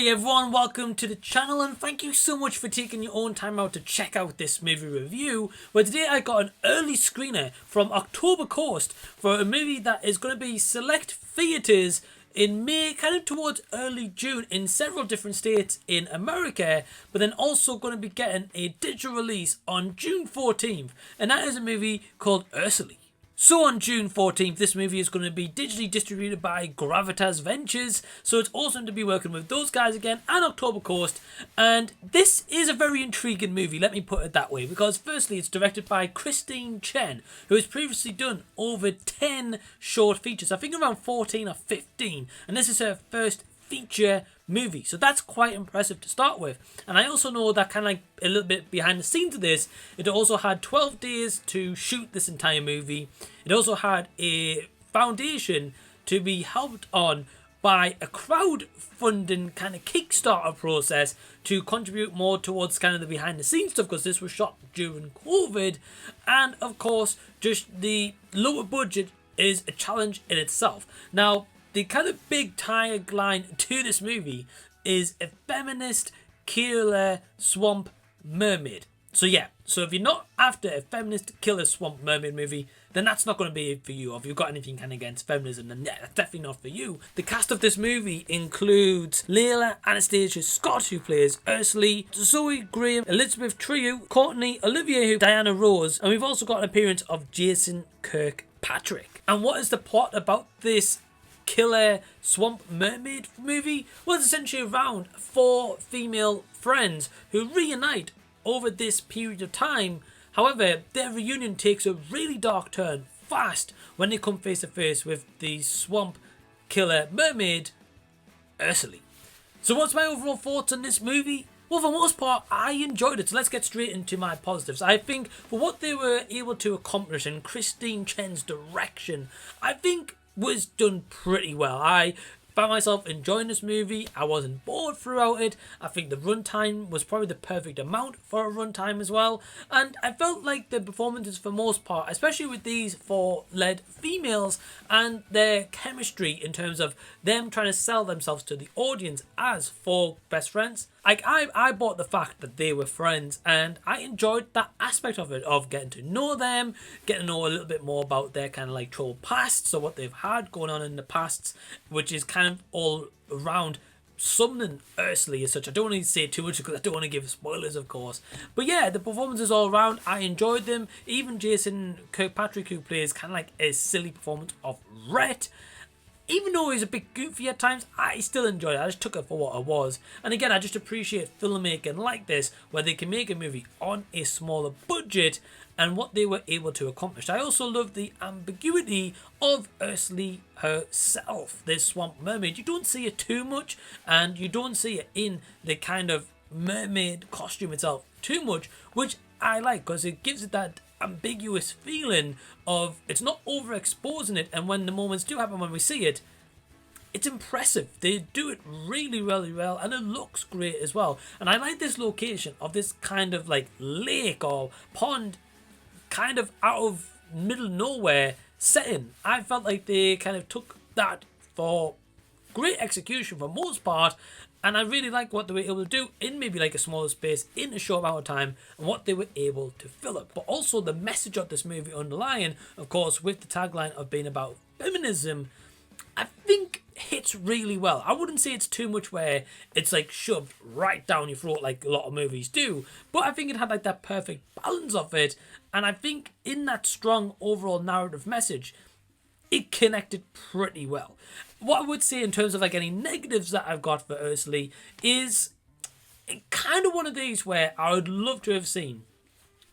Hey everyone, welcome to the channel and thank you so much for taking your own time out to check out this movie review, where today I got an early screener from October Coast for a movie that is going to be select theatres in May, kind of towards early June in several different states in America, but then also going to be getting a digital release on June 14th, and that is a movie called Erzulie. So on June 14th, this movie is going to be digitally distributed by Gravitasventures, so it's awesome to be working with those guys again and October Coast, and this is a very intriguing movie, let me put it that way, because firstly it's directed by Christine Chen, who has previously done over 10 short features, I think around 14 or 15, and this is her first feature movie, so that's quite impressive to start with. And I also know that kind of like a little bit behind the scenes of this, it also had 12 days to shoot this entire movie. It also had a foundation to be helped on by a crowdfunding kind of Kickstarter process to contribute more towards kind of the behind the scenes stuff, because this was shot during COVID, and of course just the lower budget is a challenge in itself. Now the kind of big tagline to this movie is a feminist killer swamp mermaid. So yeah, so if you're not after a feminist killer swamp mermaid movie, then that's not going to be it for you. Or if you've got anything kind of against feminism, then yeah, that's definitely not for you. The cast of this movie includes Leila, Annastasia Scott, who plays Erzulie, Zoe Graham, Elizabeth Trieu, Courtney Olivier, Diana Rose, and we've also got an appearance of Jason KirkPatrick. And what is the plot about this killer swamp mermaid movie? Well, it's essentially around 4 female friends who reunite over this period of time. However, their reunion takes a really dark turn fast when they come face to face with the swamp killer mermaid Erzulie. So what's my overall thoughts on this movie? Well, for the most part, I enjoyed it, so let's get straight into my positives. I think for what they were able to accomplish in Christine Chen's direction, I think was done pretty well. I found myself enjoying this movie. I wasn't bored throughout it. I think the runtime was probably the perfect amount for a runtime as well, and I felt like the performances for most part, especially with these 4 lead females and their chemistry in terms of them trying to sell themselves to the audience as 4 best friends. Like I bought the fact that they were friends, and I enjoyed that aspect of it, of getting to know them, getting to know a little bit more about their kind of like troubled past, so what they've had going on in the past, which is kind of all around summoning Erzulie as such. I don't want to say too much because I don't want to give spoilers, of course. But yeah, the performances all around, I enjoyed them. Even Jason KirkPatrick, who plays kind of like a silly performance of Rhett, even though he's a bit goofy at times, I still enjoyed it. I just took it for what it was. And again, I just appreciate filmmaking like this, where they can make a movie on a smaller budget and what they were able to accomplish. I also love the ambiguity of Erzulie herself, this swamp mermaid. You don't see it too much, and you don't see it in the kind of mermaid costume itself too much, which I like, because it gives it that ambiguous feeling of it's not overexposing it, and when the moments do happen when we see it, it's impressive. They do it really, really well, and it looks great as well. And I like this location of this kind of like lake or pond, kind of out of middle nowhere setting. I felt like they kind of took that for great execution for most part, and I really like what they were able to do in maybe like a smaller space in a short amount of time, and what they were able to fill up. But also the message of this movie underlying, of course, with the tagline of being about feminism, I think hits really well. I wouldn't say it's too much where it's like shoved right down your throat like a lot of movies do, but I think it had like that perfect balance of it, and I think in that strong overall narrative message, it connected pretty well. What I would say in terms of like any negatives that I've got for Erzulie is kind of one of these where I would love to have seen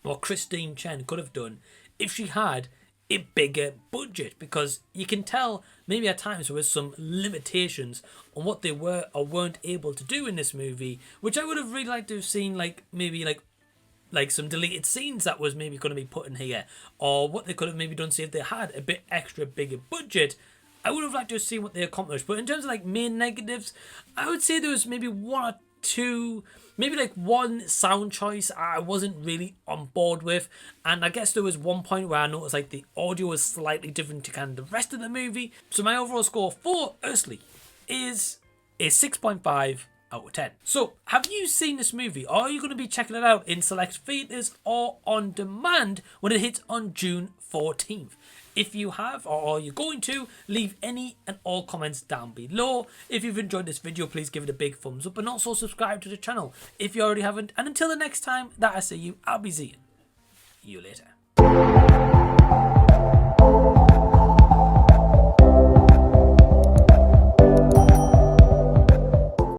what Christine Chen could have done if she had a bigger budget, because you can tell maybe at times there was some limitations on what they were or weren't able to do in this movie, which I would have really liked to have seen, like maybe like some deleted scenes that was maybe going to be put in here, or what they could have maybe done, say if they had a bit extra bigger budget. I would have liked to have seen what they accomplished. But in terms of like main negatives, I would say there was maybe 1 or 2, maybe like 1 sound choice I wasn't really on board with, and I guess there was one point where I noticed like the audio was slightly different to kind of the rest of the movie. So my overall score for Erzulie is a 6.5 out of 10. So, have you seen this movie? Are you going to be checking it out in select theatres or on demand when it hits on June 14th? If you have, or are you going to, leave any and all comments down below. If you've enjoyed this video, please give it a big thumbs up and also subscribe to the channel if you already haven't. And until the next time that I see you, I'll be seeing you later.